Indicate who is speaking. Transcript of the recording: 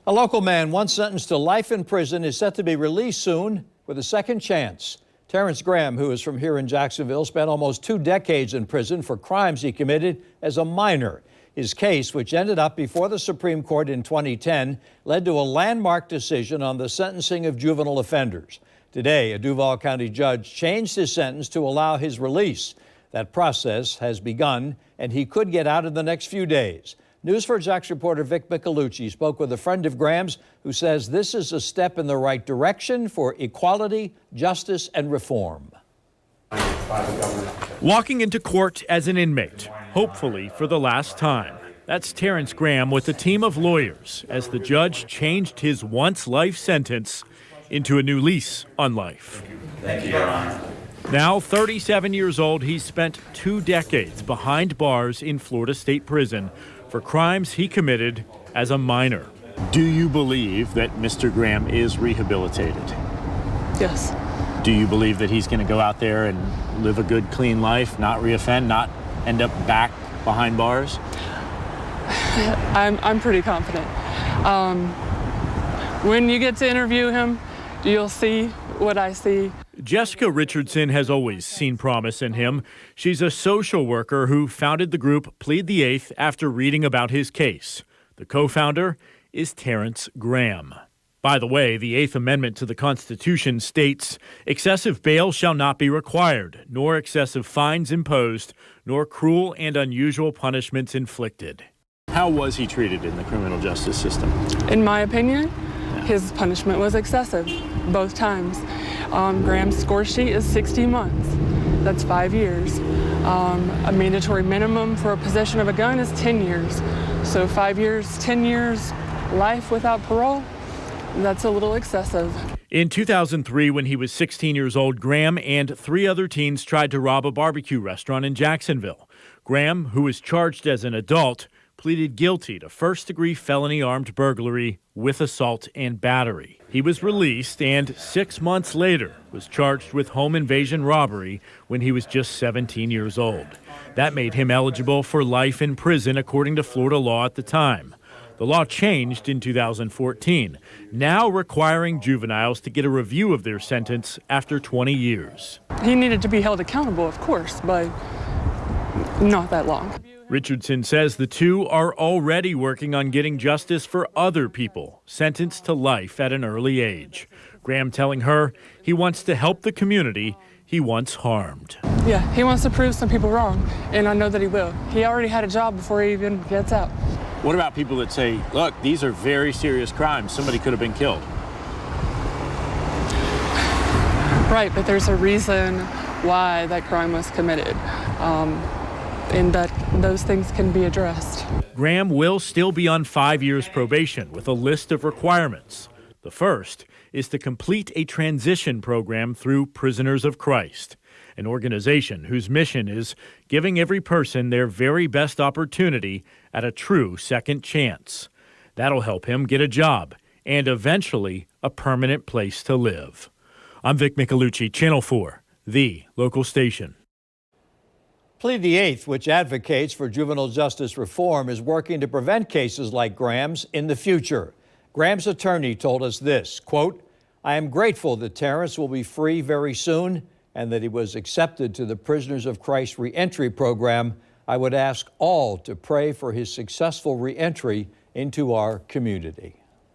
Speaker 1: A local man once sentenced to life in prison is set to be released soon with a second chance. Terrence Graham, who is from here in Jacksonville, spent almost 2 decades in prison for crimes he committed as a minor. His case, which ended up before the Supreme Court in 2010, led to a landmark decision on the sentencing of juvenile offenders. Today, a Duval County judge changed his sentence to allow his release. That process has begun, and he could get out in the next few days. News4Jax reporter Vic Micolucci spoke with a friend of Graham's who says this is a step in the right direction for equality, justice, and reform.
Speaker 2: Walking into court as an inmate, hopefully for the last time. That's Terrence Graham with a team of lawyers as the judge changed his once life sentence into a new lease on life.
Speaker 3: Thank you, Your Honor.
Speaker 2: Now 37 years old, he's spent 2 decades behind bars in Florida State Prison for crimes he committed as a minor.
Speaker 4: Do you believe that Mr. Graham is rehabilitated?
Speaker 5: Yes.
Speaker 4: Do you believe that he's going to go out there and live a good, clean life, not reoffend, not end up back behind bars?
Speaker 5: I'm pretty confident. When you get to interview him, you'll see what I see.
Speaker 2: Jessica Richardson has always seen promise in him. She's a social worker who founded the group Plead the Eighth after reading about his case. The co-founder is Terrence Graham. By the way, the Eighth Amendment to the Constitution states, excessive bail shall not be required, nor excessive fines imposed, nor cruel and unusual punishments inflicted.
Speaker 4: How was he treated in the criminal justice system?
Speaker 5: In my opinion, his punishment was excessive, both times. Graham's score sheet is 60 months. That's 5 years. A mandatory minimum for a possession of a gun is 10 years. So 5 years, 10 years, life without parole, that's a little excessive.
Speaker 2: In 2003, when he was 16 years old, Graham and 3 other teens tried to rob a barbecue restaurant in Jacksonville. Graham, who was charged as an adult, pleaded guilty to first-degree felony armed burglary with assault and battery. He was released and 6 months later was charged with home invasion robbery when he was just 17 years old. That made him eligible for life in prison according to Florida law at the time. The law changed in 2014, now requiring juveniles to get a review of their sentence after 20 years.
Speaker 5: He needed to be held accountable, of course, but not that long.
Speaker 2: Richardson says the two are already working on getting justice for other people sentenced to life at an early age. Graham telling her he wants to help the community he once harmed.
Speaker 5: Yeah, he wants to prove some people wrong, and I know that he will. He already had a job before he even gets out.
Speaker 4: What about people that say, look, these are very serious crimes, somebody could have been killed?
Speaker 5: Right, but there's a reason why that crime was committed. And that those things can be addressed.
Speaker 2: Graham will still be on 5 years probation with a list of requirements. The first is to complete a transition program through Prisoners of Christ, an organization whose mission is giving every person their very best opportunity at a true second chance. That'll help him get a job and eventually a permanent place to live. I'm Vic Micolucci, Channel 4, the local station.
Speaker 1: Plead the Eighth, which advocates for juvenile justice reform, is working to prevent cases like Graham's in the future. Graham's attorney told us this, quote, I am grateful that Terrence will be free very soon and that he was accepted to the Prisoners of Christ reentry program. I would ask all to pray for his successful reentry into our community.